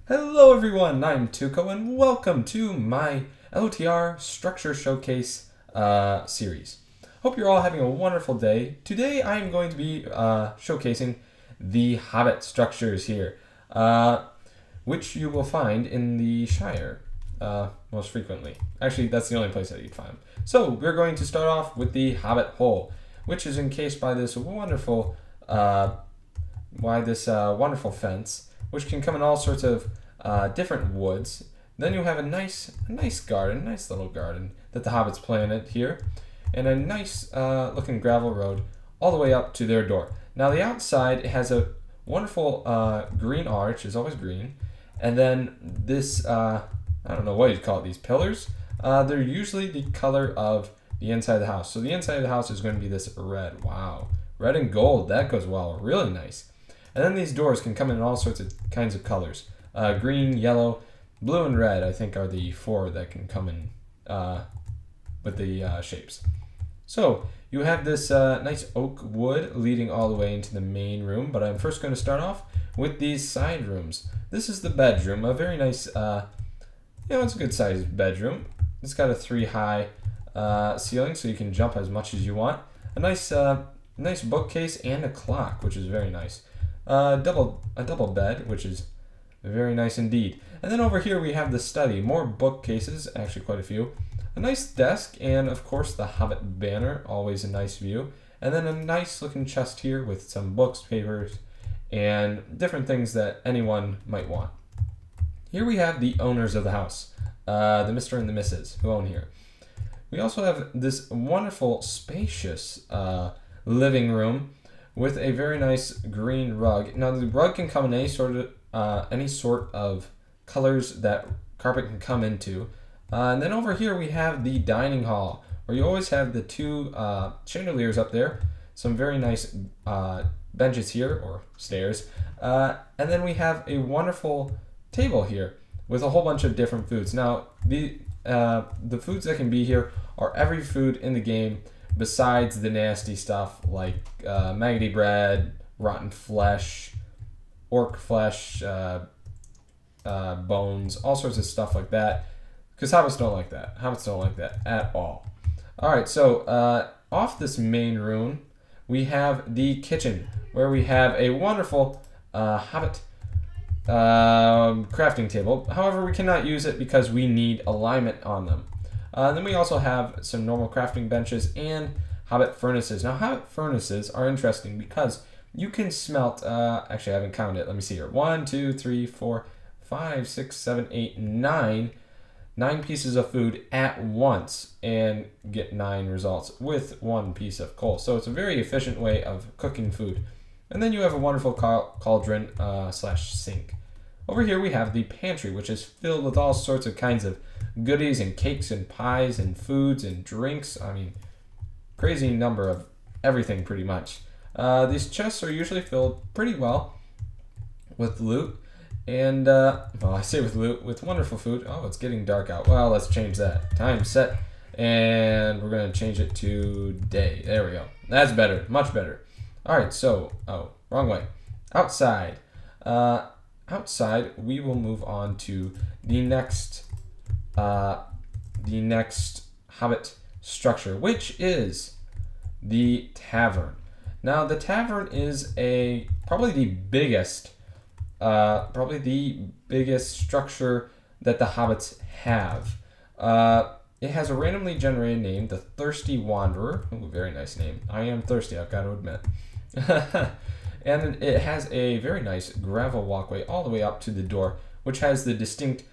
Hello everyone, I'm Tuco and welcome to my LOTR Structure Showcase series. Hope you're all having a wonderful day. Today I'm going to be showcasing the Hobbit structures here, which you will find in the Shire most frequently. Actually, that's the only place that you'd find them. So we're going to start off with the Hobbit hole, which is encased by this wonderful wonderful fence, which can come in all sorts of different woods. Then you have a nice little garden that the hobbits planted here, and a nice looking gravel road all the way up to their door. Now the outside has a wonderful green arch, is always green, and then this I don't know what you'd call it, these pillars. They're usually the color of the inside of the house. So the inside of the house is going to be this red. Wow, red and gold, that goes well, really nice. And then these doors can come in all sorts of kinds of colors. Green, yellow, blue, and red, I think, are the four that can come in with the shapes. So you have this nice oak wood leading all the way into the main room, but I'm first going to start off with these side rooms. This is the bedroom, a very nice, it's a good sized bedroom. It's got a 3-high ceiling, so you can jump as much as you want. A nice bookcase and a clock, which is very nice. A double bed, which is very nice indeed. And then over here we have the study, more bookcases, actually quite a few. A nice desk, and of course the Hobbit banner, always a nice view. And then a nice looking chest here with some books, papers, and different things that anyone might want. Here we have the owners of the house, the Mr. and the Mrs. who own here. We also have this wonderful, spacious living room with a very nice green rug. Now the rug can come in any sort of colors that carpet can come into. And then over here we have the dining hall, where you always have the two chandeliers up there, some very nice benches here, or stairs, and then we have a wonderful table here with a whole bunch of different foods. Now the foods that can be here are every food in the game, besides the nasty stuff like maggoty bread, rotten flesh, orc flesh, bones, all sorts of stuff like that. Because hobbits don't like that. Hobbits don't like that at all. Alright, so off this main room, we have the kitchen, where we have a wonderful hobbit crafting table. However, we cannot use it because we need alignment on them. Then we also have some normal crafting benches and hobbit furnaces. Now, hobbit furnaces are interesting because you can smelt, actually I haven't counted it, let me see here. 1, 2, 3, 4, 5, 6, 7, 8, 9 pieces of food at once and get 9 results with 1 piece of coal. So it's a very efficient way of cooking food. And then you have a wonderful cauldron slash sink. Over here we have the pantry, which is filled with all sorts of kinds of goodies and cakes and pies and foods and drinks. I mean, crazy number of everything pretty much. These chests are usually filled pretty well with loot, and well, I say with loot, with wonderful food. Oh, it's getting dark out. Well, let's change that. Time set, and we're gonna change it to day. There we go. That's better, much better. All right, so wrong way. Outside, outside, we will move on to the next Hobbit structure, which is the Tavern. Now, the Tavern is probably the biggest structure that the Hobbits have. It has a randomly generated name, the Thirsty Wanderer. Ooh, very nice name. I am thirsty, I've got to admit. And it has a very nice gravel walkway all the way up to the door, which has the distinct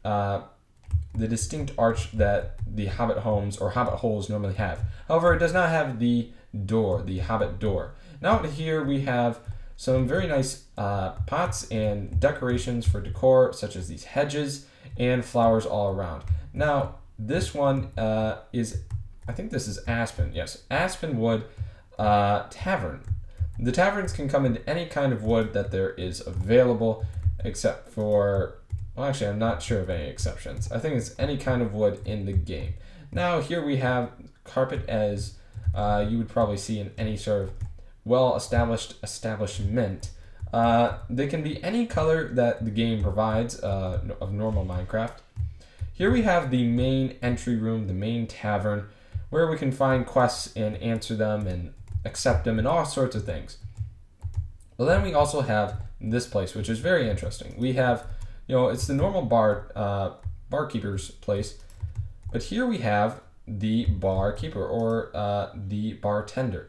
arch that the Hobbit homes or Hobbit holes normally have. However, it does not have the door, the Hobbit door. Now here we have some very nice pots and decorations for decor, such as these hedges and flowers all around. Now this one is, I think this is aspen. Yes, aspen wood tavern. The taverns can come in any kind of wood that there is available, except for, well, actually, I'm not sure of any exceptions. I think it's any kind of wood in the game. Now, here we have carpet, as you would probably see in any sort of well-established establishment. They can be any color that the game provides of normal Minecraft. Here we have the main entry room, the main tavern, where we can find quests and answer them and accept them and all sorts of things. But then we also have this place, which is very interesting. We have, it's the normal barkeeper's place, but here we have the barkeeper or the bartender.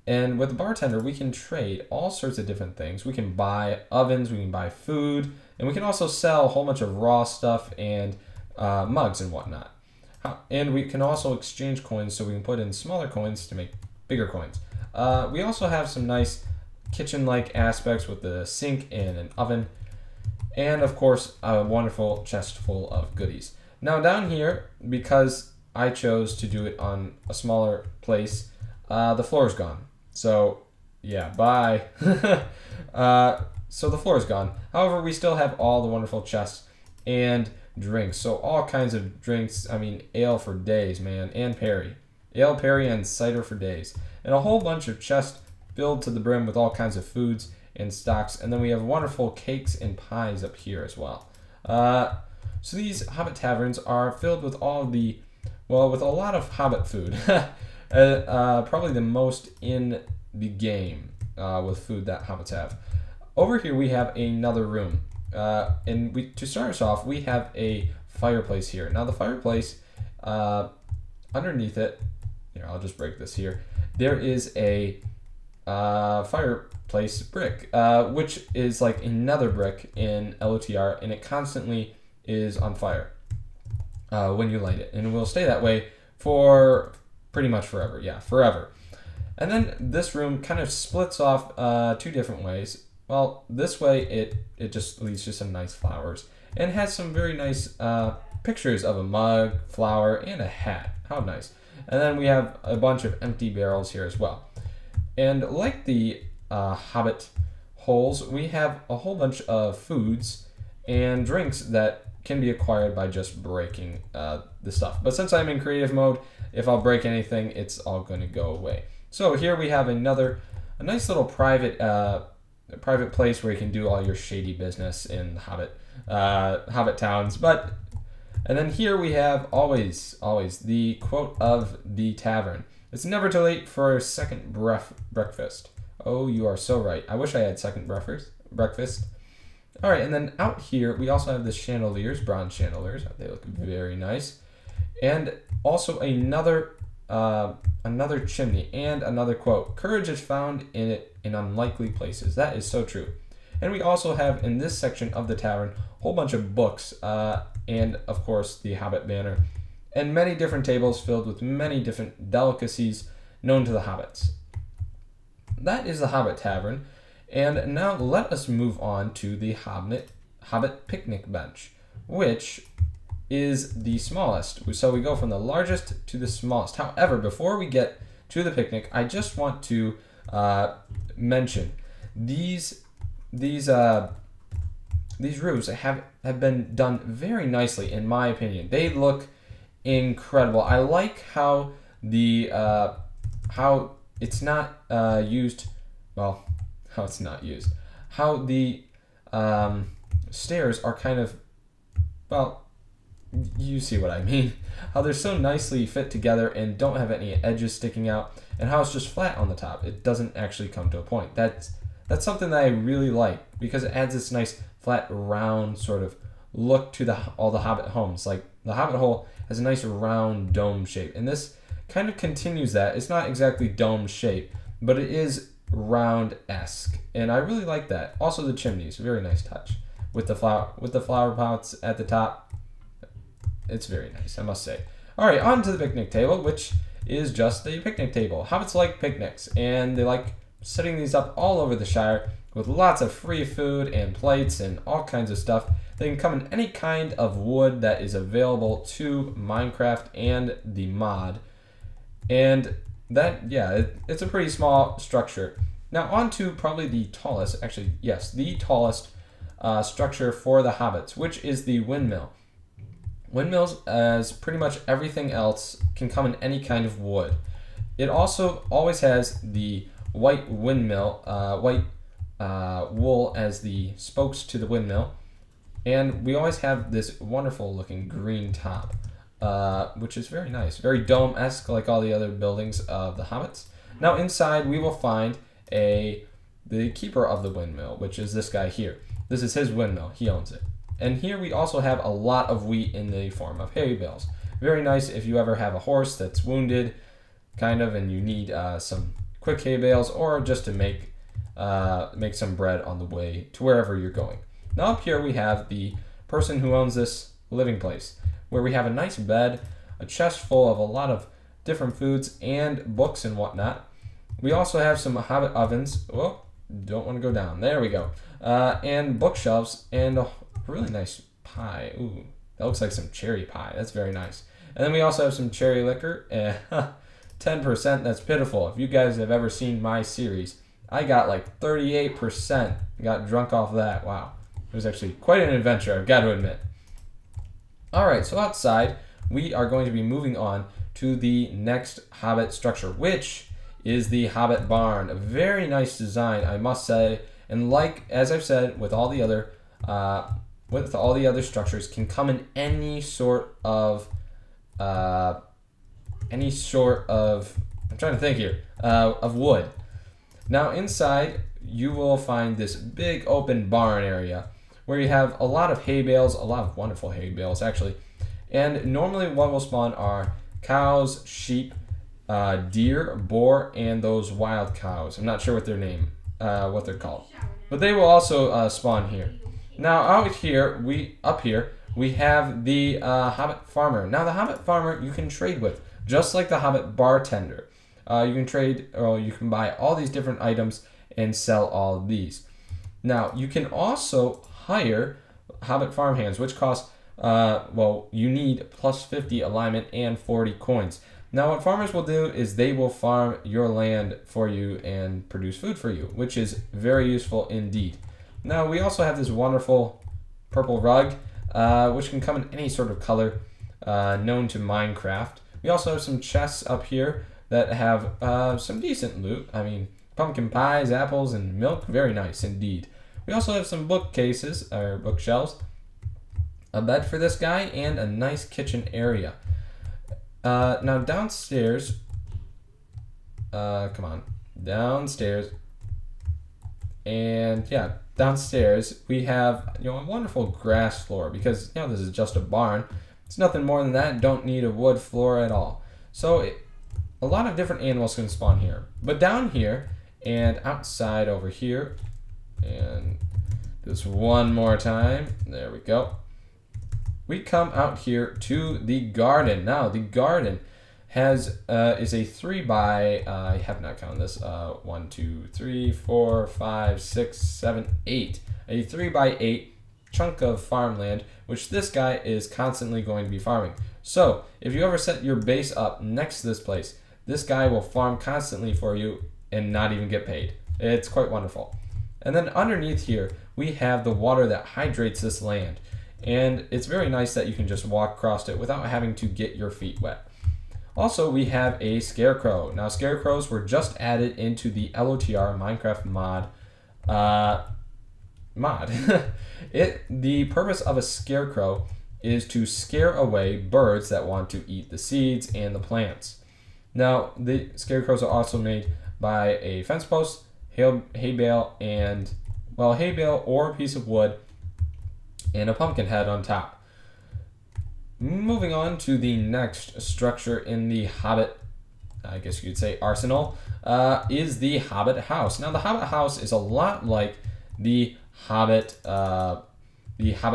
And with the bartender, we can trade all sorts of different things. We can buy ovens, we can buy food, and we can also sell a whole bunch of raw stuff and mugs and whatnot. And we can also exchange coins, so we can put in smaller coins to make bigger coins. We also have some nice kitchen-like aspects with the sink and an oven, and of course a wonderful chest full of goodies. Now down here, because I chose to do it on a smaller place, the floor is gone. So yeah, bye. So the floor is gone. However, we still have all the wonderful chests and drinks. So all kinds of drinks. I mean, ale for days, man, and perry. Ale, perry, and cider for days. And a whole bunch of chests filled to the brim with all kinds of foods and stocks. And then we have wonderful cakes and pies up here as well. So these Hobbit taverns are filled with all of the, with a lot of Hobbit food. Probably the most in the game with food that Hobbits have. Over here we have another room. And to start us off, we have a fireplace here. Now the fireplace, underneath it, here, I'll just break this here. There is a fireplace brick, which is like another brick in LOTR, and it constantly is on fire when you light it. And it will stay that way for pretty much forever. Yeah, forever. And then this room kind of splits off two different ways. Well, this way it just leads to some nice flowers and has some very nice pictures of a mug, flower, and a hat. How nice. And then we have a bunch of empty barrels here as well. And like the Hobbit holes, we have a whole bunch of foods and drinks that can be acquired by just breaking the stuff. But since I'm in creative mode, if I'll break anything, it's all going to go away. So here we have a nice little private place where you can do all your shady business in Hobbit towns. And then here we have always the quote of the tavern. It's never too late for a second breakfast. Oh, you are so right. I wish I had second breakfast. All right, and then out here we also have the chandeliers, bronze chandeliers. They look very nice. And also another chimney and another quote. Courage is found in it in unlikely places. That is so true. And we also have in this section of the tavern a whole bunch of books and of course the Hobbit banner and many different tables filled with many different delicacies known to the Hobbits. That is the Hobbit Tavern. And now let us move on to the Hobbit picnic bench, which is the smallest. So we go from the largest to the smallest. However, before we get to the picnic, I just want to mention these roofs have been done very nicely in my opinion. They look incredible. I like how how it's not used. Well, how it's not used. How the stairs are kind of, well, you see what I mean. How they're so nicely fit together and don't have any edges sticking out, and how it's just flat on the top. It doesn't actually come to a point. That's something that I really like because it adds this nice flat round sort of look to all the Hobbit homes. Like the Hobbit hole has a nice round dome shape, and this kind of continues that. It's not exactly dome shape, but it is round-esque, and I really like that. Also the chimneys, very nice touch with the flower pots at the top. It's very nice, I must say. All right, on to the picnic table, which is just a picnic table. Hobbits like picnics, and they like setting these up all over the Shire with lots of free food and plates and all kinds of stuff. They can come in any kind of wood that is available to Minecraft and the mod. And that, yeah, it's a pretty small structure. Now on to probably the tallest, actually, yes, the tallest structure for the Hobbits, which is the windmill. Windmills, as pretty much everything else, can come in any kind of wood. It also always has the white windmill, white wool as the spokes to the windmill. And we always have this wonderful looking green top, which is very nice, very dome-esque like all the other buildings of the Hobbits. Now inside we will find the keeper of the windmill, which is this guy here. This is his windmill, he owns it. And here we also have a lot of wheat in the form of hay bales. Very nice if you ever have a horse that's wounded, kind of, and you need some quick hay bales, or just to make some bread on the way to wherever you're going. Now up here we have the person who owns this living place, where we have a nice bed, a chest full of a lot of different foods and books and whatnot. We also have some Hobbit ovens. Oh, don't want to go down. There we go. And bookshelves and a really nice pie. Ooh, that looks like some cherry pie. That's very nice. And then we also have some cherry liquor. 10%, that's pitiful. If you guys have ever seen my series, I got like 38%. Got drunk off that. Wow. It was actually quite an adventure, I've got to admit. Alright, so outside, we are going to be moving on to the next Hobbit structure, which is the Hobbit barn. A very nice design, I must say. And like, as I've said, with all the other structures, can come in any sort of I'm trying to think here, of wood. Now inside, you will find this big open barn area where you have a lot of hay bales, a lot of wonderful hay bales actually. And normally what will spawn are cows, sheep, deer, boar, and those wild cows. I'm not sure what what they're called. But they will also spawn here. Now up here, we have the Hobbit farmer. Now the Hobbit farmer you can trade with, just like the Hobbit bartender. You can trade, or you can buy all these different items and sell all of these. Now you can also hire Hobbit farmhands, which cost, you need plus 50 alignment and 40 coins. Now what farmers will do is they will farm your land for you and produce food for you, which is very useful indeed. Now we also have this wonderful purple rug, which can come in any sort of color known to Minecraft. We also have some chests up here that have some decent loot. I mean, pumpkin pies, apples, and milk. Very nice indeed. We also have some bookcases, or bookshelves, a bed for this guy, and a nice kitchen area. Now downstairs, downstairs, and yeah, downstairs we have a wonderful grass floor, because this is just a barn. It's nothing more than that. Don't need a wood floor at all. So a lot of different animals can spawn here. But down here and outside over here, and just one more time, there we go. We come out here to the garden. Now the garden is a 3 by, I have not counted this, 1, 2, 3, 4, 5, 6, 7, 8. A 3 by 8 chunk of farmland, which this guy is constantly going to be farming. So if you ever set your base up next to this place, this guy will farm constantly for you and not even get paid. It's quite wonderful. And then underneath here, we have the water that hydrates this land. And it's very nice that you can just walk across it without having to get your feet wet. Also, we have a scarecrow. Now, scarecrows were just added into the Lotr Minecraft mod. The purpose of a scarecrow is to scare away birds that want to eat the seeds and the plants. Now, the scarecrows are also made by a fence post, hay bale, and, hay bale or a piece of wood, and a pumpkin head on top. Moving on to the next structure in the Hobbit, I guess you could say arsenal, is the Hobbit house. Now the Hobbit house is a lot like the Hobbit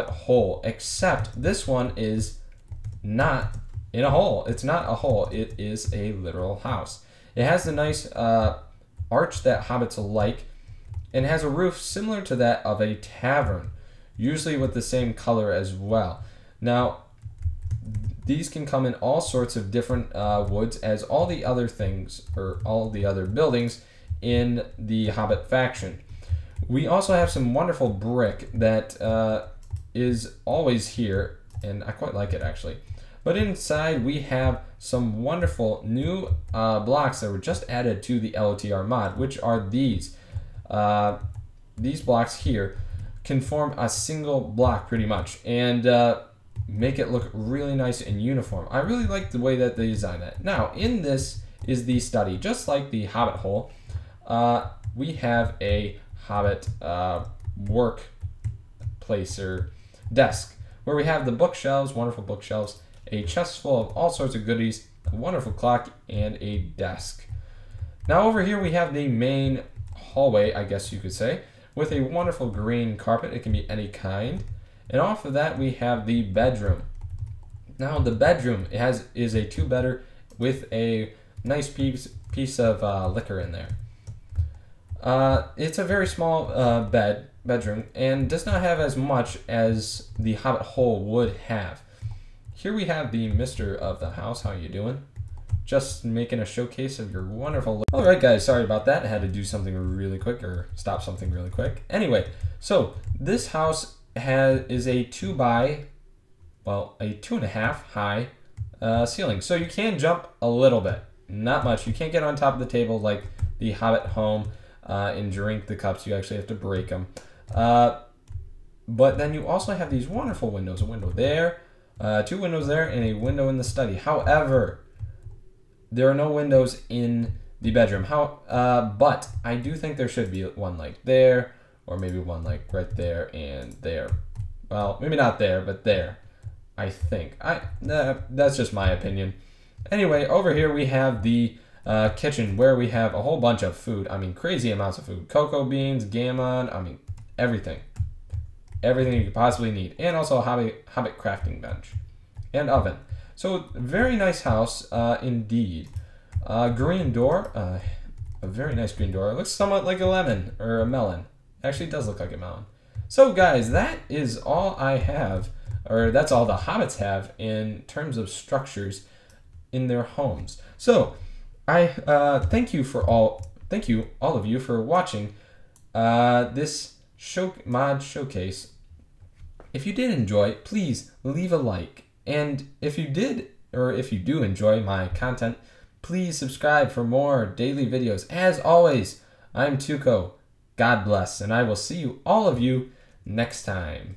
hole, except this one is not in a hole. It's not a hole, it is a literal house. It has the nice arch that hobbits like, and has a roof similar to that of a tavern, usually with the same color as well. Now, these can come in all sorts of different woods, as all the other things, or all the other buildings in the Hobbit faction. We also have some wonderful brick that is always here, and I quite like it actually. But inside we have some wonderful new blocks that were just added to the LOTR mod, which are these. these blocks here can form a single block pretty much, and make it look really nice and uniform. I really like the way that they design that. Now, in this is the study. Just like the Hobbit hole, we have a Hobbit workplace or desk where we have the bookshelves, wonderful bookshelves, a chest full of all sorts of goodies, a wonderful clock, and a desk. Now over here we have the main hallway, I guess you could say, with a wonderful green carpet. It can be any kind. And off of that we have the bedroom. Now the bedroom is a two-bedder with a nice piece of liquor in there. It's a very small bedroom and does not have as much as the Hobbit hole would have. Here we have the Mr. of the house. How you doing? Just making a showcase of your wonderful... Alright guys, sorry about that. I had to do something really quick, or stop something really quick. Anyway, so this house is a 2.5 high ceiling. So you can jump a little bit. Not much. You can't get on top of the table like the Hobbit home and drink the cups. You actually have to break them. But then you also have these wonderful windows. A window there, 2 windows there, and a window in the study. However, there are no windows in the bedroom. But I do think there should be one like there, or maybe one like right there and there. Well, maybe not there, but there. I think. That's just my opinion. Anyway, over here we have the kitchen where we have a whole bunch of food. I mean, crazy amounts of food. Cocoa beans, gammon, I mean, everything. Everything you could possibly need. And also a Hobbit crafting bench. And oven. So, very nice house, indeed. Green door. A very nice green door. It looks somewhat like a lemon, or a melon. Actually, it does look like a melon. So, guys, that is all I have, or that's all the Hobbits have in terms of structures in their homes. So, I thank you all of you for watching this mod showcase. If you did enjoy, please leave a like. And if you do enjoy my content, please subscribe for more daily videos. As always, I'm Tuco. God bless, and I will see all of you next time.